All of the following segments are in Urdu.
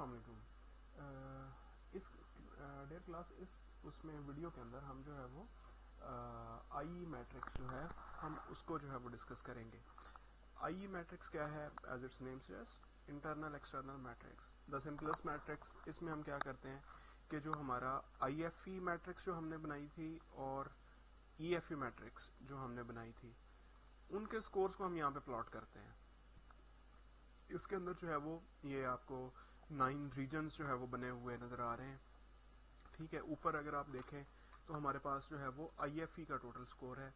السلام علیکم۔ اس ڈیئر کلاس اس میں ویڈیو کے اندر ہم جو ہے وہ آئی میٹرکس جو ہے ہم اس کو جو ہے وہ ڈسکس کریں گے۔ آئی میٹرکس کیا ہے؟ As its name suggest, internal external matrix, the simplest matrix. اس میں ہم کیا کرتے ہیں کہ جو ہمارا آئی ایف ای میٹرکس جو ہم نے بنائی تھی اور ای ایف ای میٹرکس جو ہم نے بنائی تھی، ان کے سکورز کو ہم یہاں پہ پلاٹ کرتے ہیں۔ اس کے اندر جو ہے وہ یہ آپ کو 9 ریجنز جو ہے وہ بنے ہوئے نظر آ رہے ہیں، ٹھیک ہے۔ اوپر اگر آپ دیکھیں تو ہمارے پاس جو ہے وہ آئی ایف ای کا ٹوٹل سکور ہے،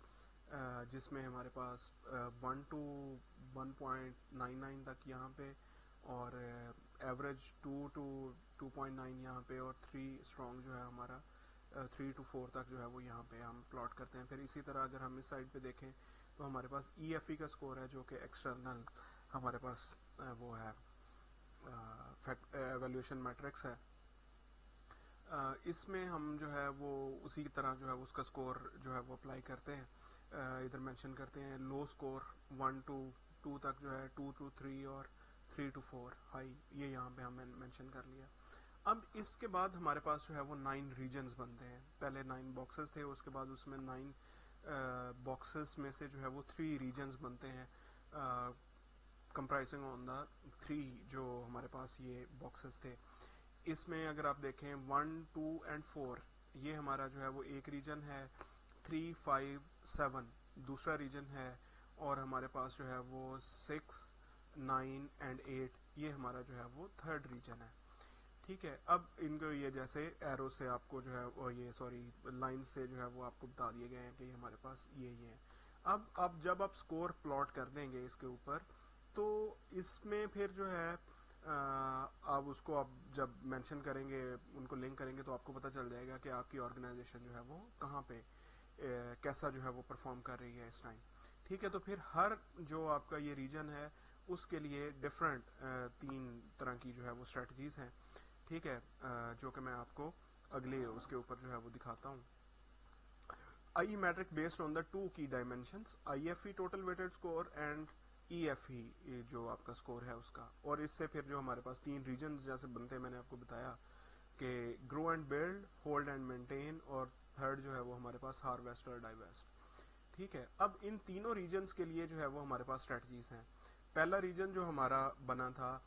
جس میں ہمارے پاس 1 to 1.99 تک یہاں پہ، اور ایوریج 2 to 2.9 یہاں پہ، اور 3 اسٹرانگ جو ہے ہمارا 3 to 4 تک جو ہے وہ یہاں پہ ہم پلاٹ کرتے ہیں۔ پھر اسی طرح اگر ہم اس سائڈ پہ دیکھیں تو ہمارے پاس ای ایف ای کا سکور ہے، جو کہ ایکسٹرنل ہمارے پاس وہ ہے، ایویلویشن میٹرکس ہے۔ اس میں ہم جو ہے وہ اسی طرح جو ہے اس کا سکور جو ہے وہ اپلائی کرتے ہیں، ادھر مینشن کرتے ہیں۔ لو سکور 1 to 2 تک جو ہے، 2 to 3 اور 3 to 4 ہائی، یہ یہاں پہ ہم نے مینشن کر لیا۔ اب اس کے بعد ہمارے پاس جو ہے وہ 9 ریجنز بنتے ہیں۔ پہلے 9 باکسز تھے، اس کے بعد اس میں 9 باکسز میں سے جو ہے وہ 3 ریجنز بنتے ہیں، کمپرائزنگ آن دا 3 جو ہمارے پاس یہ باکسز تھے۔ اس میں اگر آپ دیکھیں 1 2 اینڈ 4 یہ ہمارا جو ہے وہ ایک ریجن ہے، 3 5 7 دوسرا ریجن ہے، اور ہمارے پاس جو ہے وہ 6 9 اینڈ 8 یہ ہمارا جو ہے وہ تھرڈ ریجن ہے، ٹھیک ہے۔ اب ان کو یہ جیسے ایرو سے آپ کو جو ہے وہ یہ لائن سے جو ہے وہ آپ کو بتا دیے گئے ہیں کہ ہمارے پاس یہ ہے۔ اب جب آپ سکور پلاٹ کر دیں گے اس کے اوپر، تو اس میں پھر جو ہے آپ اس کو جب مینشن کریں گے، ان کو لنک کریں گے، تو آپ کو پتہ چل جائے گا کہ آپ کی آرگنائزیشن جو ہے وہ کہاں پہ کیسا جو ہے وہ پرفارم کر رہی ہے اس ٹائم، ٹھیک ہے۔ تو پھر ہر جو آپ کا یہ ریجن ہے اس کے لیے ڈفرینٹ 3 طرح کی جو ہے وہ اسٹریٹجیز ہیں، ٹھیک ہے، جو کہ میں آپ کو اگلے اس کے اوپر جو ہے وہ دکھاتا ہوں۔ آئی میٹرک بیسڈ آن دا 2 کی dimensions, I F E total weighted score and E F E جو آپ کا سکور ہے اس کا، اور اس سے پھر جو ہمارے پاس 3 ریجنز جیسے بنتے ہیں، میں نے آپ کو بتایا کہ grow and build, hold and maintain, اور تھرڈ جو ہے وہ ہمارے پاس ہارویسٹ اور ڈائیویسٹ، ٹھیک ہے۔ اب ان تینوں ریجنز کے لیے جو ہے وہ ہمارے پاس اسٹریٹجیز ہیں۔ پہلا ریجن جو ہمارا بنا تھا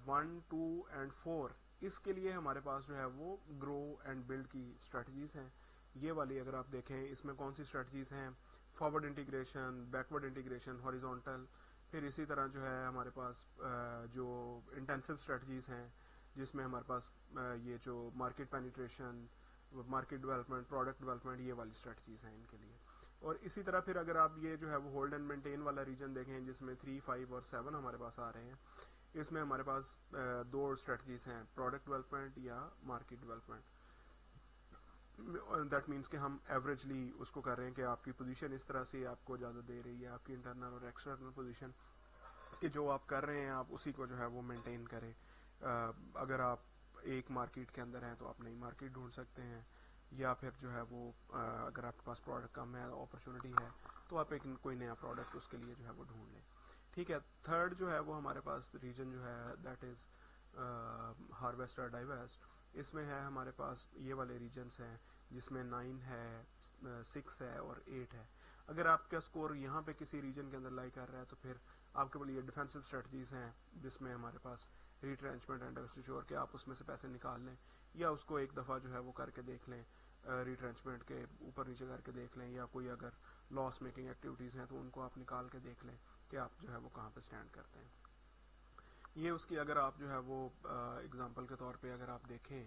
1 2 اینڈ 4، اس کے لیے ہمارے پاس جو ہے وہ گرو اینڈ بلڈ کی اسٹریٹجیز ہیں۔ یہ والی اگر آپ دیکھیں اس میں کون سی اسٹریٹجیز ہیں، forward integration, backward integration, horizontal. پھر اسی طرح جو ہے ہمارے پاس جو انٹینسو اسٹریٹجیز ہیں، جس میں ہمارے پاس یہ جو market penetration, market development, product development, یہ والی اسٹریٹجیز ہیں ان کے لیے۔ اور اسی طرح پھر اگر آپ یہ جو ہے وہ ہولڈ اینڈ مینٹین والا ریجن دیکھیں، جس میں 3 5 اور 7 ہمارے پاس آ رہے ہیں، اس میں ہمارے پاس 2 اسٹریٹجیز ہیں، پروڈکٹ ڈیولپمنٹ یا مارکیٹ ڈیولپمنٹ۔ دیٹ مینس کہ ہم ایوریجلی اس کو کر رہے ہیں کہ آپ کی پوزیشن اس طرح سے آپ کو اجازت دے رہی ہے، آپ کی انٹرنل اور ایکسٹرنل پوزیشن، کہ جو آپ کر رہے ہیں آپ اسی کو جو ہے وہ مینٹین کریں۔ اگر آپ ایک مارکیٹ کے اندر ہیں تو آپ نئی مارکیٹ ڈھونڈ سکتے ہیں، یا پھر جو ہے وہ اگر آپ کے پاس پروڈکٹ کم ہے، اپرچونٹی ہے، تو آپ ایک کوئی نیا پروڈکٹ اس کے لیے جو ہے وہ ڈھونڈ لیں، ٹھیک ہے۔ تھرڈ جو ہے وہ ہمارے پاس ریجن جو ہے دیٹ از ہارویسٹ اور ڈائیویسٹ۔ اس میں ہے ہمارے پاس یہ والے ریجنز ہیں جس میں 9 ہے، 6 ہے اور 8 ہے۔ اگر آپ کا سکور یہاں پہ کسی ریجن کے اندر لائی کر رہا ہے تو پھر آپ کے لیے ڈیفینسو اسٹریٹجیز ہیں، جس میں ہمارے پاس ریٹرینچمنٹ اینڈ ڈیویسٹیچر، کہ آپ اس میں سے پیسے نکال لیں، یا اس کو ایک دفعہ جو ہے وہ کر کے دیکھ لیں، ریٹرینچمنٹ کے اوپر نیچے کر کے دیکھ لیں، یا کوئی اگر لاس میکنگ ایکٹیویٹیز ہیں تو ان کو آپ نکال کے دیکھ لیں کہ آپ جو ہے وہ کہاں پہ سٹینڈ کرتے ہیں۔ یہ اس کی اگر آپ جو ہے وہ اگزامپل کے طور پہ اگر آپ دیکھیں،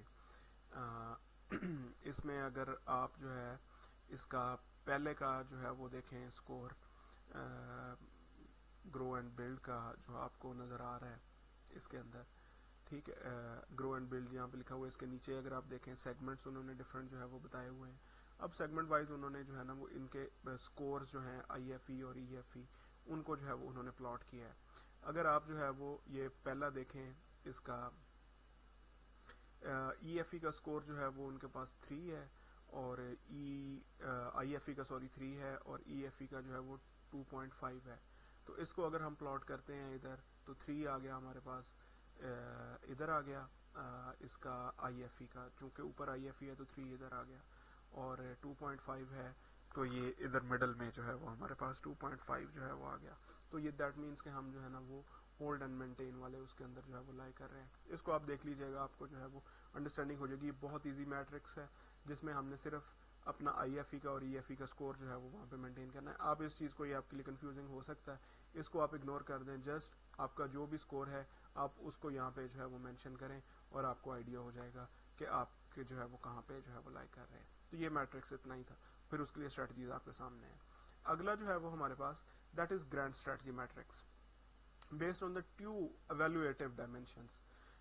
اس میں اگر آپ جو ہے اس کا پہلے کا جو ہے وہ دیکھیں سکور، گرو اینڈ بلڈ کا جو آپ کو نظر آ رہا ہے اس کے اندر، ٹھیک ہے، گرو اینڈ بلڈ یہاں پہ لکھا ہوا ہے۔ اس کے نیچے اگر آپ دیکھیں سیگمنٹس انہوں نے ڈفرینٹ جو ہے وہ بتائے ہوئے ہیں۔ اب سیگمنٹ وائز انہوں نے جو ہے نا وہ ان کے سکورز جو ہیں آئی ایف ای اور ای ایف ای، ان کو جو ہے وہ انہوں نے پلاٹ کیا ہے۔ اگر آپ جو ہے وہ یہ پہلا دیکھیں، اس کا ای ایف ای کا سکور جو ہے وہ ان کے پاس 3 ہے، اور آئی ایف ای کا 3 ہے، اور ای ایف ای کا جو ہے وہ 2.5 ہے۔ تو اس کو اگر ہم پلاٹ کرتے ہیں ادھر، تو 3 آ گیا ہمارے پاس، ادھر آ گیا اس کا IFE کا، چونکہ اوپر IFE ہے تو 3 ادھر آ گیا، اور 2.5 ہے تو یہ ادھر مڈل میں جو ہے وہ ہمارے پاس 2.5 جو ہے وہ آ گیا. تو یہ دیٹ مینس کہ ہم جو ہے نا وہ ہولڈ اینڈ مینٹین والے اس کے اندر جو ہے وہ لائی کر رہے ہیں. اس کو آپ دیکھ لیجئے گا، آپ کو جو ہے وہ انڈرسٹینڈنگ ہو جائے گی. یہ بہت ایزی میٹرکس ہے جس میں ہم نے صرف اپنا IFE کا اور EFE کا سکور جو ہے وہ وہاں پہ مینٹین کرنا ہے. آپ اس چیز کو، یہ آپ کے لیے کنفیوزنگ ہو سکتا ہے، اس کو آپ اگنور کر دیں. جسٹ آپ کا جو بھی سکور ہے آپ اس کو یہاں پہ جو ہے وہ مینشن کریں اور آپ کو آئیڈیا ہو جائے گا کہ آپ کے جو ہے وہ کہاں پہ جو ہے وہ لائی کر رہے ہیں. تو یہ میٹرکس اتنا ہی تھا. پھر اس کے لیے اسٹریٹجیز آپ کے سامنے ہیں. اگلا جو ہے وہ ہمارے پاس that is grand strategy matrix based on the 2 evaluative dimensions.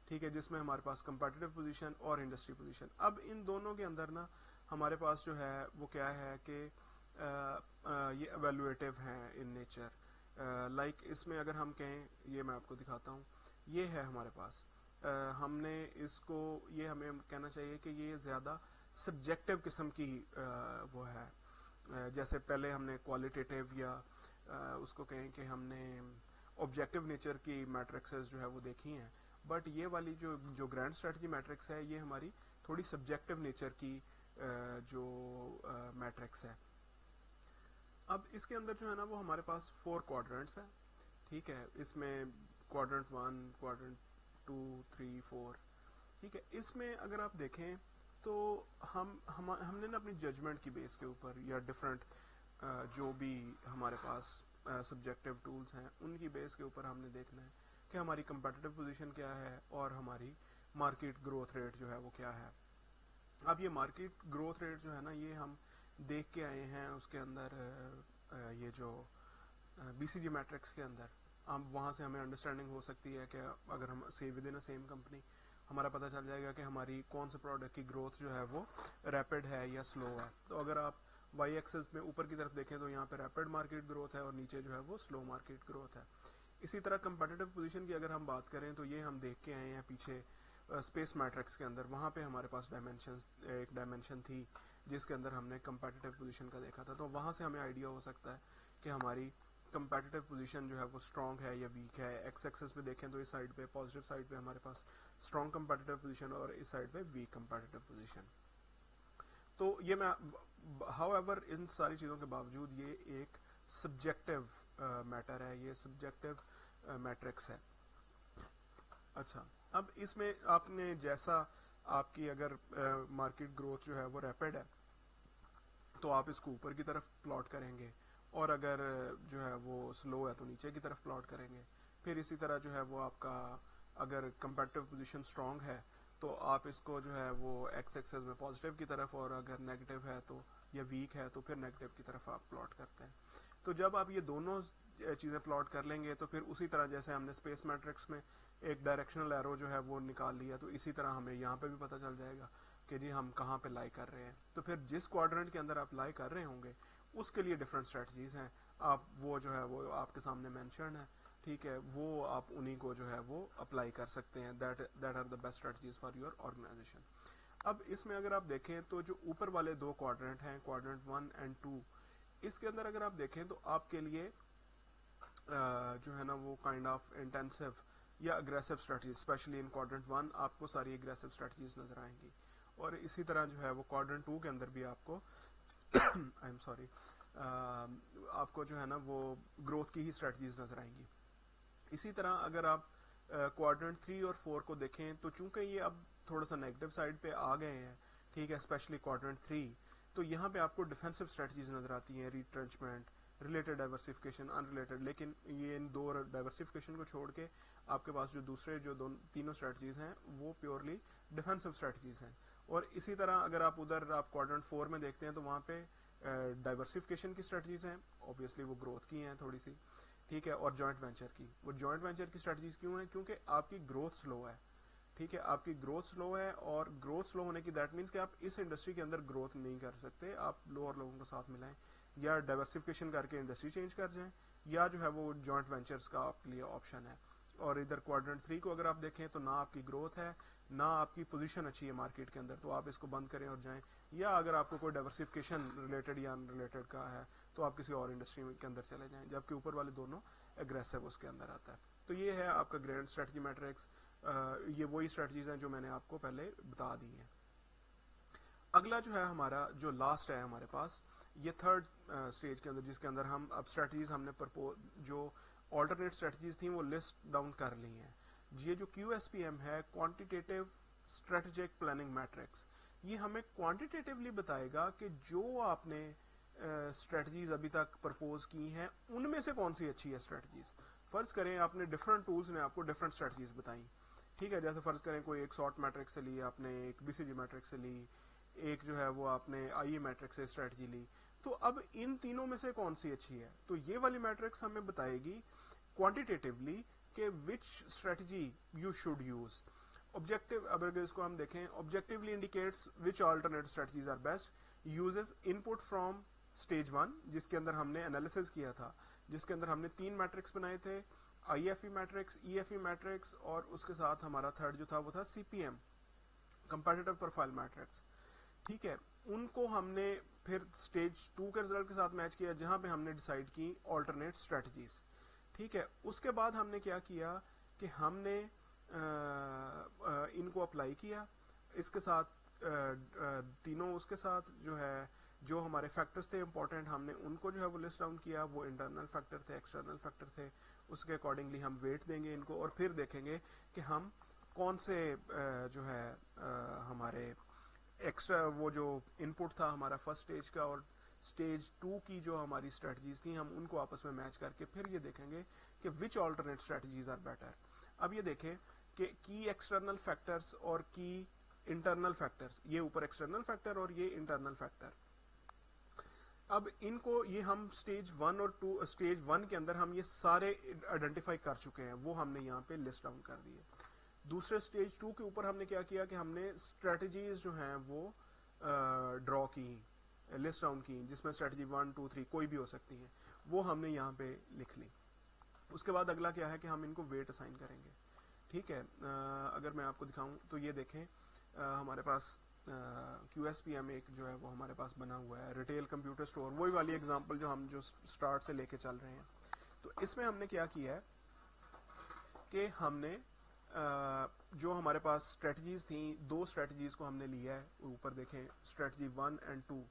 ٹھیک ہے، جس میں ہمارے پاس کمپیٹیٹو پوزیشن اور انڈسٹری پوزیشن. اب ان دونوں کے اندر نا ہمارے پاس جو ہے وہ کیا ہے کہ یہ ایویلویٹو ہیں ان نیچر. لائک اس میں اگر ہم کہیں، یہ میں آپ کو دکھاتا ہوں، یہ ہے ہمارے پاس. ہم نے اس کو، یہ ہمیں کہنا چاہیے کہ یہ زیادہ سبجیکٹو قسم کی وہ ہے. جیسے پہلے ہم نے کوالٹیٹیو یا اس کو کہیں کہ ہم نے آبجیکٹو نیچر کی میٹرکسز جو ہے وہ دیکھی ہیں. بٹ یہ والی جو گرینڈ اسٹریٹجی میٹرکس ہے یہ ہماری تھوڑی سبجیکٹو نیچر کی جو میٹرکس ہے. اب اس کے اندر جو ہے نا وہ ہمارے پاس 4 کوادرنٹس ہیں. ٹھیک ہے، اس میں کوادرنٹ 1، کوادرنٹ 2، 3، 4. ٹھیک ہے، اس میں اگر آپ دیکھیں تو ہم نے نا اپنی ججمنٹ کی بیس کے اوپر یا ڈفرینٹ جو بھی ہمارے پاس سبجیکٹو ٹولز ہیں ان کی بیس کے اوپر ہم نے دیکھنا ہے کہ ہماری کمپیٹیٹو پوزیشن کیا ہے اور ہماری مارکیٹ گروتھ ریٹ جو ہے وہ کیا ہے. اب یہ مارکیٹ گروتھ ریٹ جو ہے نا یہ ہم دیکھ کے آئے ہیں اس کے اندر یہ جو BCG میٹرکس کے اندر. اب وہاں سے ہمیں انڈرسٹینڈنگ ہو سکتی ہے کہ اگر ہم ود ان سیم کمپنی ہمارا پتہ چل جائے گا کہ ہماری کون سے پروڈکٹ کی گروتھ جو ہے وہ ریپڈ ہے یا سلو ہے. تو اگر آپ وائی ایکسس میں اوپر کی طرف دیکھیں تو یہاں پہ ریپڈ مارکیٹ گروتھ ہے اور نیچے جو ہے وہ سلو مارکیٹ گروتھ ہے. اسی طرح کمپیٹیٹو پوزیشن کی اگر ہم بات کریں تو یہ ہم دیکھ کے آئے ہیں پیچھے اسپیس میٹرکس کے اندر. وہاں پہ ہمارے پاس ایک ڈائمینشن تھی جس کے اندر ہم نے کمپیٹیٹو پوزیشن کا دیکھا تھا. تو وہاں سے ہمیں آئیڈیا ہو سکتا ہے کہ ہماری کمپیٹیٹو پوزیشن جو ہے وہ اسٹرانگ ہے یا ویک ہے. ایکس ایکسس پہ دیکھیں تو اس سائڈ پہ پازیٹیو سائڈ پہ ہمارے پاس اسٹرانگ کمپیٹیٹو پوزیشن اور اس سائڈ پہ ویک کمپیٹیٹو پوزیشن. تو یہ میں ہاؤ ایور ان ساری چیزوں کے باوجود یہ ایک سبجیکٹو میٹر ہے، یہ سبجیکٹو میٹرکس ہے. اچھا، اب اس میں آپ نے جیسا آپ کی اگر مارکیٹ گروتھ جو ہے وہ ریپڈ ہے تو آپ اس کو اوپر کی طرف پلاٹ کریں گے، اور اگر جو ہے وہ سلو ہے تو نیچے کی طرف پلاٹ کریں گے. پھر اسی طرح جو ہے وہ آپ کا اگر کمپیٹیٹو پوزیشن اسٹرانگ ہے تو آپ اس کو جو ہے وہ ایکس ایکسس میں پازیٹیو کی طرف، اور اگر نیگیٹو ہے تو یا ویک ہے تو پھر نیگیٹو کی طرف آپ پلاٹ کرتے ہیں. تو جب آپ یہ دونوں چیزیں پلاٹ کر لیں گے تو پھر اسی طرح جیسے ہم نے اسپیس میٹرکس میں ایک ڈائریکشنل ایرو جو ہے وہ نکال لیا، تو اسی طرح ہمیں یہاں پہ بھی پتہ چل جائے گا کہ جی ہم کہاں پہ لائی کر رہے ہیں. تو پھر جس کوادرنٹ کے اندر آپ لائی کر رہے ہوں گے اس کے لیے ڈفرینٹ اسٹریٹجیز ہیں. آپ وہ جو ہے وہ آپ کے سامنے مینشن ہے. ٹھیک ہے، وہ آپ انہی کو جو ہے وہ اپلائی کر سکتے ہیں. That are the best strategies for your organisation. اب اس میں اگر آپ دیکھیں تو جو اوپر والے 2 کوادرنٹ ہیں، کوادرنٹ 1 اینڈ 2، اس کے اندر اگر آپ دیکھیں تو آپ کے لیے جو ہے نا وہ کائنڈ آف انٹینسو یا اگریسو اسٹریٹجیز، اسپیشلی ان کوادرنٹ 1 آپ کو ساری اگریسو اسٹریٹجیز نظر آئیں گی. اور اسی طرح جو ہے وہ کوادرنٹ 2 کے اندر بھی آپ کو آئی ایم سوری آپ کو جو ہے نا وہ گروتھ کی ہی اسٹریٹجیز نظر آئیں گی. اسی طرح اگر آپ کوادرنٹ 3 اور 4 کو دیکھیں تو چونکہ یہ اب تھوڑا سا نیگیٹو سائڈ پہ آ گئے ہیں، ٹھیک ہے، اسپیشلی کوادرنٹ 3، تو یہاں پہ آپ کو ڈیفینسو اسٹریٹجیز نظر آتی ہیں، ریٹرنچمنٹ، ریلیٹڈ ڈائیورسفیکیشن، ان ریلیٹڈ. لیکن یہ ان 2 ڈائیورسفیکیشن کو چھوڑ کے آپ کے پاس جو دوسرے جو تینوں اسٹریٹجیز ہیں وہ پیورلی ڈیفینسو اسٹریٹجیز ہیں. اور اسی طرح اگر آپ ادھر آپ کوادرنٹ 4 میں دیکھتے ہیں تو وہاں پہ ڈائیورسفیکیشن کی اسٹریٹجیز ہیں، اوبیسلی وہ گروتھ کی ہیں تھوڑی سی، ٹھیک ہے، اور جوائنٹ وینچر کی. وہ جوائنٹ وینچر کی اسٹریٹجیز کیوں ہیں؟ کیونکہ آپ کی گروتھ سلو ہے. ٹھیک ہے، آپ کی گروتھ سلو ہے، اور گروتھ سلو ہونے کی دیٹ مینس کہ آپ اس انڈسٹری کے اندر گروتھ نہیں کر سکتے. آپ لوور لوگوں کو ساتھ ملائیں یا ڈائیورسفیکیشن کر کے انڈسٹری چینج کر جائیں، یا جو ہے وہ جوائنٹ وینچرز کا آپ کے لیے آپشن ہے. اور ادھر کوادرنٹ 3 کو اگر آپ دیکھیں تو نہ آپ کی گروتھ ہے نہ آپ کی پوزیشن اچھی ہے مارکیٹ کے اندر، تو آپ اس کو بند کریں اور جائیں. یا اگر آپ کو کوئی ڈائیورسفیکیشن ریلیٹڈ یا ان ریلیٹڈ کا ہے تو آپ کسی اور انڈسٹری کے اندر چلے جائیں. جبکہ اوپر والے دونوں اگریسو اس کے اندر آتا ہے. تو یہ ہے آپ کا گرینڈ اسٹریٹجی میٹرکس. یہ وہی اسٹریٹجیز ہیں جو میں نے آپ کو پہلے بتا دی ہیں. اگلا جو ہے ہمارا جو لاسٹ ہے ہمارے پاس یہ تھرڈ اسٹیج کے اندر، جس کے اندر ہم اب اسٹریٹجیز ہم نے جو آلٹرنیٹ اسٹریٹجیز تھیں وہ لسٹ ڈاؤن کر لی ہیں. یہ جو کیو ایس پی ایم ہے کوانٹیٹیو اسٹریٹجک پلاننگ میٹرکس، یہ ہمیں کوانٹیٹیولی بتائے گا کہ جو آپ نے اسٹریٹجیز ابھی تک پرپوز کی ہیں ان میں سے کون سی اچھی ہے اسٹریٹجیز. فرض کریں آپ نے ڈفرنٹ ٹولز نے آپ کو ڈفرنٹ اسٹریٹجیز بتائیں، ٹھیک ہے. جیسے فرض کریں کوئی ایک سارٹ میٹرک سے لی، آپ نے ایک بی سی جی میٹرک سے لی، ایک جو ہے وہ آپ نے آئی اے میٹرک سے اسٹریٹجی لی. تو اب ان تینوں میں سے کون سی اچھی ہے؟ تو یہ والی میٹرکس ہمیں بتائے گی کوانٹیٹیولی کہ which strategy you should use. Objective اگر اس کو ہم دیکھیں، objectively indicates which alternate strategies are best, uses input from stage 1 جس کے اندر ہم نے انالیسز کیا تھا، جس کے اندر ہم نے 3 میٹرکس بنائے تھے، I F E matrix, E F E matrix, اور اس کے ساتھ ہمارا تھرڈ جو تھا وہ تھا C P M competitive profile matrix. ٹھیک ہے، ان کو ہم نے پھر سٹیج 2 کے رزلٹ کے ساتھ میچ کیا جہاں پہ ہم نے ڈیسائیڈ کی آلٹرنیٹ اسٹریٹجیز. ٹھیک ہے، اس کے بعد ہم نے کیا کیا کہ ہم نے ان کو اپلائی کیا اس کے ساتھ تینوں اس کے ساتھ جو ہے جو ہمارے فیکٹرز تھے امپورٹنٹ، ہم نے ان کو جو ہے وہ لسٹ ڈاؤن کیا. وہ انٹرنل فیکٹر تھے، ایکسٹرنل فیکٹر تھے، اس کے اکارڈنگلی ہم ویٹ دیں گے ان کو، اور پھر دیکھیں گے کہ ہم کون سے جو ہے ہمارے ایکسٹرا وہ جو ان پٹ تھا ہمارا فرسٹ اسٹیج کا اور اسٹیج 2 کی جو ہماری اسٹریٹجیز تھیں، ہم ان کو آپس میں میچ کر کے پھر یہ دیکھیں گے کہ وچ آلٹرنیٹ اسٹریٹجیز آر بیٹر. اب یہ دیکھیں کہ کی ایکسٹرنل فیکٹرز اور کی انٹرنل فیکٹرز، یہ اوپر ایکسٹرنل فیکٹر اور یہ انٹرنل فیکٹر. اب ان کو یہ ہم اسٹیج 1 اور 2 اسٹیج 1 کے اندر ہم یہ سارے آئیڈینٹیفائی کر چکے ہیں، وہ ہم نے یہاں پہ لسٹ ڈاؤن کر دیے. دوسرے اسٹیج 2 کے اوپر ہم نے کیا کیا کہ ہم نے اسٹریٹجیز جو ہیں وہ ڈرا کی، لسٹ ڈاؤن کی، جس میں اسٹریٹجی 1 2 3 کوئی بھی ہو سکتی ہیں، وہ ہم نے یہاں پہ لکھ لی. اس کے بعد اگلا کیا ہے کہ ہم ان کو ویٹ اسائن کریں گے. ٹھیک ہے، اگر میں آپ کو دکھاؤں تو یہ دیکھیں ہمارے پاس کیو ایس پی ایم ایک جو ہے وہ ہمارے پاس بنا ہوا ہے، ریٹیل کمپیوٹر اسٹور، وہی والی ایگزامپل جو ہم جو اسٹارٹ سے لے کے چل رہے ہیں. تو اس میں ہم نے کیا کیا ہے کہ ہم نے جو ہمارے پاس اسٹریٹجیز تھیں، 2 اسٹریٹجیز کو ہم نے لیا ہے. اوپر دیکھیں اسٹریٹجی 1 اینڈ 2.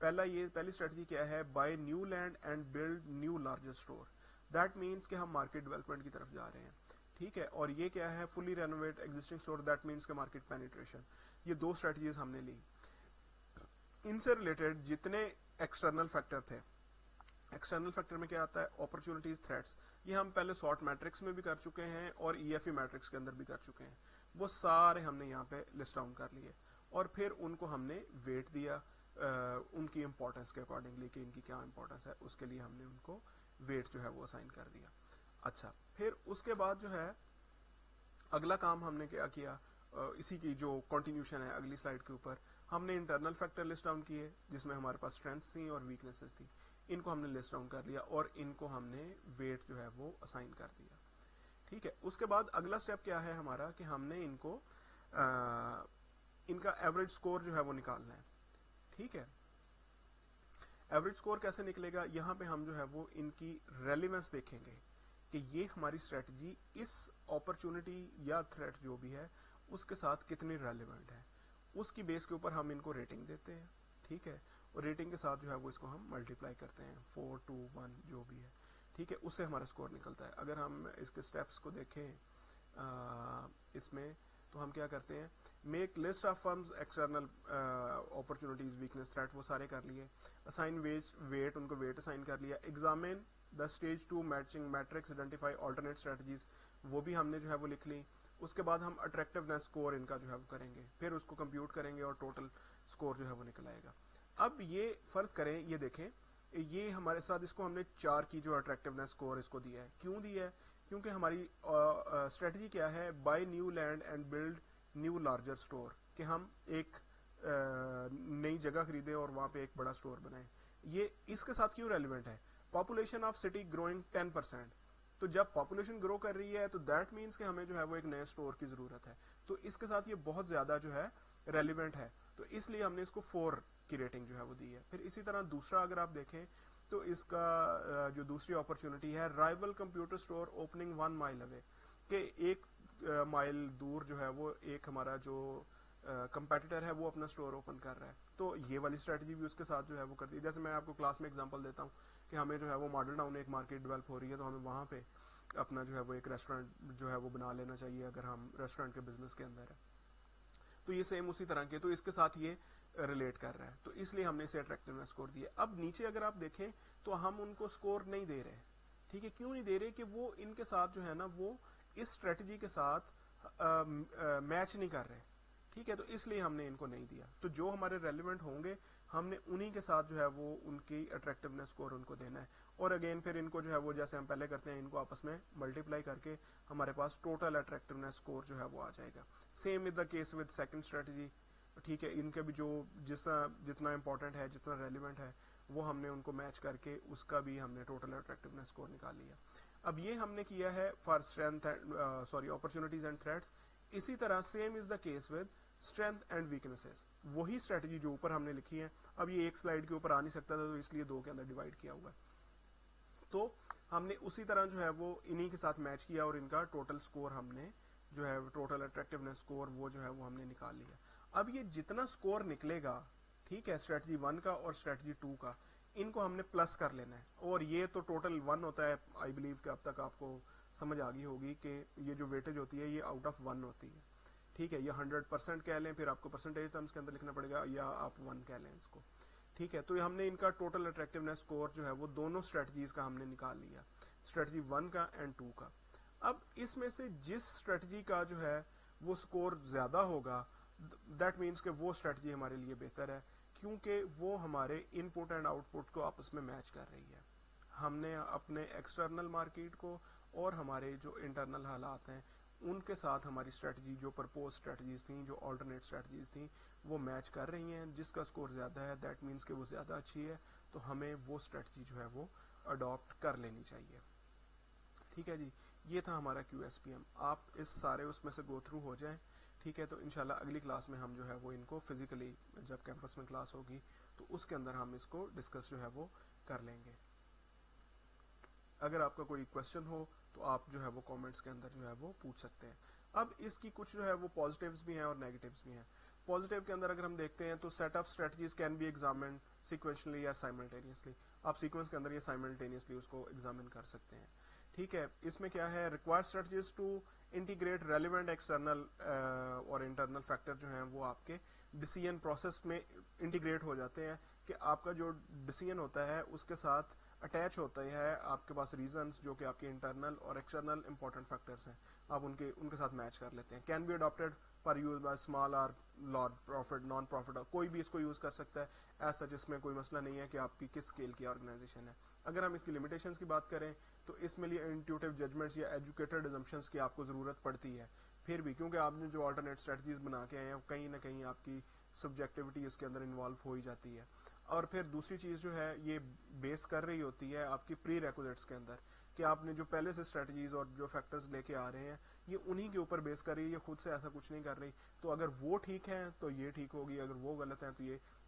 پہلی اسٹریٹجی کیا ہے؟ Buy new land and build new larger store. That means کہ ہم مارکیٹ ڈیولپمنٹ کی طرف جا رہے ہیں. ٹھیک ہے، اور یہ کیا ہے؟ Fully renovate existing store. That means کہ مارکیٹ پینیٹریشن. یہ 2 اسٹریٹجیز ہم نے لی. ان سے ریلیٹڈ جتنے ایکسٹرنل فیکٹر تھے، ایکسٹرنل فیکٹر میں کیا آتا ہے؟ Opportunities, threats. یہ ہم پہلے سارٹ میٹرکس میں بھی کر چکے ہیں اور ای ایف ای میٹرکس کے اندر بھی کر چکے ہیں. وہ سارے ہم نے یہاں پہ لسٹ ڈاؤن کر لیے اور پھر ان کو ہم نے ویٹ دیا ان کی امپورٹنس کے اکارڈنگلی کہ ان کی کیا امپورٹنس ہے، اس کے لیے ہم نے ان کو ویٹ جو ہے وہ اسائن کر دیا. اچھا، پھر اس کے بعد جو ہے اگلا کام ہم نے کیا کیا، اسی کی جو کنٹینیوشن ہے اگلی سلائیڈ کے اوپر، ہم نے انٹرنل فیکٹر لسٹ ڈاؤن کیے جس میں ہمارے پاس اسٹرینتھس تھیں اور ویکنیسز تھیں. ان کو ہم نے لسٹ ڈاؤن کر لیا اور ان کو ہم نے ویٹ جو ہے وہ اسائن کر دیا. ٹھیک ہے، اس کے بعد اگلا سٹیپ کیا ہے ہمارا کہ ہم نے ان کو ان کا ایوریج سکور جو ہے وہ نکالنا ہے. ٹھیک ہے، ایوریج سکور کیسے نکلے گا؟ یہاں پہ ہم جو ہے وہ ان کی ریلیونس دیکھیں گے کہ یہ ہماری اسٹریٹجی اس اپرچونٹی یا تھریٹ جو بھی ہے اس کے ساتھ کتنی ریلیونٹ ہے. اس کی بیس کے اوپر ہم ان کو ریٹنگ دیتے ہیں. ٹھیک ہے، اور ریٹنگ کے ساتھ جو ہے وہ اس کو ہم ملٹیپلائی کرتے ہیں 4 2 1 جو بھی ہے. ٹھیک ہے، اس سے ہمارا اسکور نکلتا ہے. اگر ہم اس کے اسٹیپس کو دیکھیں اس میں تو ہم کیا کرتے ہیں؟ Make list of firms external opportunities weakness threat, وہ سارے کر لیے. اسائن ویٹ، ان کو ویٹ اسائن کر لیا. Examine the stage 2 matching matrix identify alternate strategies, وہ بھی ہم نے جو ہے وہ لکھ لی. اس کے بعد ہم اٹریکٹیونیس اسکور ان کا جو ہے وہ کریں گے، پھر اس کو کمپیوٹ کریں گے اور ٹوٹل اسکور جو ہے وہ نکل آئے گا. اب یہ فرض کریں، یہ دیکھیں یہ ہمارے ساتھ اس کو ہم نے 4 کی جو اٹریکٹیونیس اسکور اس کو دیا ہے. کیوں دیا ہے؟ کیونکہ ہماری اسٹریٹجی کیا ہے؟ Buy new land and build new larger store, کہ ہم ایک نئی جگہ خریدیں اور وہاں پہ ایک بڑا اسٹور بنائیں. یہ اس کے ساتھ کیوں ریلیونٹ ہے؟ Population of city growing 10%. تو جب پاپولیشن گرو کر رہی ہے تو دیٹ مینس کہ ہمیں جو ہے وہ ایک نئے اسٹور کی ضرورت ہے. تو اس کے ساتھ یہ بہت زیادہ جو ہے ریلیونٹ ہے، تو اس لیے ہم نے اس کو 4 کی ریٹنگ جو ہے وہ دی ہے. پھر اسی طرح دوسرا اگر آپ دیکھیں تو اس کا جو دوسری اپرچونٹی ہے رائیول کمپیوٹر اسٹور اوپننگ 1 مائل اوے، کہ ایک مائل دور جو ہے وہ ایک ہمارا جو کمپیٹیٹر ہے وہ اپنا اسٹور اوپن کر رہا ہے، تو یہ والی اسٹریٹجی بھی اس کے ساتھ جو ہے وہ کرتی ہے. جیسے میں آپ کو کلاس میں اگزامپل دیتا ہوں کہ ہمیں جو ہے وہ ماڈل ٹاؤن ایک مارکیٹ ڈیولپ ہو رہی ہے، تو ہمیں وہاں پہ اپنا جو ہے وہ ایک ریسٹورینٹ جو ہے وہ بنا لینا چاہیے اگر ہم ریسٹورینٹ کے بزنس کے اندر ہے. تو یہ سیم اسی طرح کے، تو اس کے ساتھ یہ ریلیٹ کر رہا ہے، تو اس لیے ہم نے اسے اٹریکٹیونیس اسکور دیا. اب نیچے اگر آپ دیکھیں تو ہم ان کو اسکور نہیں دے رہے. ٹھیک ہے، کیوں نہیں دے رہے؟ کہ وہ ان کے ساتھ جو ہے نا وہ اس اسٹریٹجی کے ساتھ میچ نہیں کر رہے. ٹھیک ہے، تو اس لیے ہم نے ان کو نہیں دیا. تو جو ہمارے ریلیونٹ ہوں گے ہم نے انہی کے ساتھ جو ہے وہ ان کی اٹریکٹیونیس اسکور ان کو دینا ہے. اور اگین پھر ان کو جو ہے وہ جیسے ہم پہلے کرتے ہیں ان کو آپس میں ملٹیپلائی کر کے ہمارے پاس ٹوٹل اٹریکٹیونیس اسکور جو ہے وہ آ جائے گا. Same with the case with second strategy. ٹھیک ہے، ان کے بھی جو جتنا امپورٹنٹ ہے جتنا ریلیونٹ ہے وہ ہم نے ان کو میچ کر کے اس کا بھی ہم نے ٹوٹل اٹریکٹیونیس اسکور نکال لیا. اب یہ ہم نے کیا ہے for strength opportunities and threats. اسی طرح same is the case with strength and weaknesses. وہی اسٹریٹجی جو اوپر ہم نے لکھی ہے، اب یہ ایک سلائیڈ کے اوپر آ نہیں سکتا تھا تو اس لیے دو کے اندر ڈیوائڈ کیا ہوا ہے. تو ہم نے اسی طرح جو ہے وہ انہی کے ساتھ میچ کیا اور ان کا ٹوٹل سکور ہم نے جو ہے ٹوٹل اٹریکٹیونیس سکور وہ جو ہے وہ ہم نے نکال لیا. اب یہ جتنا سکور نکلے گا، ٹھیک ہے، اسٹریٹجی 1 کا اور اسٹریٹجی 2 کا، ان کو ہم نے پلس کر لینا ہے. اور یہ تو ٹوٹل 1 ہوتا ہے. آئی بلیو کہ اب تک آپ کو سمجھ آ گئی ہوگی کہ یہ جو ویٹیج ہوتی ہے یہ آؤٹ آف 1 ہوتی ہے. ٹھیک ہے، یہ 100% کہہ لیں، پھر آپ کو پرسنٹیج ٹرمز کے اندر لکھنا پڑے گا، یا آپ 1 کہہ لیں اس کو. ٹھیک ہے، تو ہم نے ان کا ٹوٹل اٹریکٹیونیس سکور جو ہے وہ دونوں اسٹریٹجیز کا ہم نے نکال لیا، اسٹریٹجی 1 کا اینڈ 2 کا. اب اس میں سے جس اسٹریٹجی کا جو ہے وہ سکور زیادہ ہوگا دیٹ مینس کہ وہ اسٹریٹجی ہمارے لیے بہتر ہے، کیونکہ وہ ہمارے ان پٹ اینڈ آؤٹ پٹ کو آپس میں میچ کر رہی ہے. ہم نے اپنے ایکسٹرنل مارکیٹ کو اور ہمارے جو انٹرنل حالات ہیں ان کے ساتھ ہماری اسٹریٹجی جو پرپوز اسٹریٹجیز تھیں، جو آلٹرنیٹ اسٹریٹجیز تھیں، وہ میچ کر رہی ہیں. جس کا سکور زیادہ ہے دیٹ مینس کہ وہ زیادہ اچھی ہے، تو ہمیں وہ اسٹریٹجی جو ہے وہ اڈاپٹ کر لینی چاہیے. ٹھیک ہے جی، یہ تھا ہمارا QSPM. آپ اس سارے اس میں سے گو تھرو ہو جائیں. ٹھیک ہے، تو انشاءاللہ اگلی کلاس میں ہم جو ہے وہ ان کو فزیکلی جب کیمپس میں کلاس ہوگی تو اس کے اندر ہم اس کو ڈسکس جو ہے وہ کر لیں گے. اگر آپ کا کوئی کوشچن ہو تو آپ جو ہے وہ کامنٹس کے اندر جو ہے وہ پوچھ سکتے ہیں. اب اس کی کچھ جو ہے وہ پازیٹیوز بھی ہیں اور نیگیٹیوز بھی ہیں. پازیٹیو کے اندر اگر ہم دیکھتے ہیں تو set of strategies can be examined sequentially یا سائملٹینیسلی. آپ سیکوینس کے اندر یا سائملٹینیسلی اس کو ایگزامن کر سکتے ہیں. ٹھیک ہے، اس میں کیا ہے required strategies to integrate relevant external اور انٹرنل فیکٹر جو ہیں وہ آپ کے ڈیسیژن پروسیس میں انٹیگریٹ ہو جاتے ہیں، کہ آپ کا جو ڈیسیژن ہوتا ہے اس کے ساتھ اٹیچ ہوتا ہے آپ کے پاس ریزنز جو کہ آپ کے انٹرنل اور ایکسٹرنل امپورٹنٹ فیکٹرز ہیں، آپ ان کے ساتھ میچ کر لیتے ہیں. Can be adapted for use by small اور لارج پروفٹ نان پروفٹ، کوئی بھی اس کو یوز کر سکتا ہے. ایسا جس میں کوئی مسئلہ نہیں ہے کہ آپ کی کس اسکیل کی آرگنائزیشن ہے. اگر ہم اس کی لمیٹیشنز کی بات کریں تو اس میں انٹیوٹیو ججمنٹس یا ایجوکیٹڈ ازمپشنز کی آپ کو ضرورت پڑتی ہے پھر بھی، کیونکہ آپ نے جو آلٹرنیٹ اسٹریٹجیز بنا کے آئے ہیں کہیں نہ کہیں آپ کی سبجیکٹیوٹی اس کے اندر انوالو ہو ہی جاتی ہے. اور پھر دوسری چیز جو ہے یہ بیس کر رہی ہوتی ہے آپ کی پری ریکوزٹس کے اندر، کہ آپ نے جو پہلے سے اسٹریٹجیز اور جو فیکٹرز لے کے آ رہے ہیں یہ انہی کے اوپر بیس کر رہی ہے، یہ خود سے ایسا کچھ نہیں کر رہی. تو اگر وہ ٹھیک ہیں تو یہ ٹھیک ہوگی، اگر وہ غلط ہیں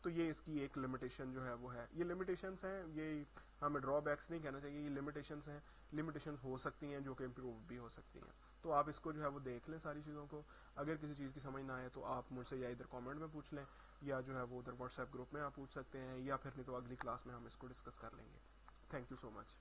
تو یہ اس کی ایک لمیٹیشن جو ہے وہ ہے. یہ لمیٹیشنز ہیں، یہ ہمیں ڈرا بیکس نہیں کہنا چاہیے، یہ لمیٹیشنز ہیں. لمیٹیشنز ہو سکتی ہیں جو کہ امپروو بھی ہو سکتی ہیں. تو آپ اس کو جو ہے وہ دیکھ لیں ساری چیزوں کو. اگر کسی چیز کی سمجھ نہ آئے تو آپ مجھ سے یا ادھر کامنٹ میں پوچھ لیں، یا جو ہے وہ ادھر واٹس ایپ گروپ میں آپ پوچھ سکتے ہیں، یا پھر نہیں تو اگلی کلاس میں ہم اس کو ڈسکس کر لیں گے. Thank you so much.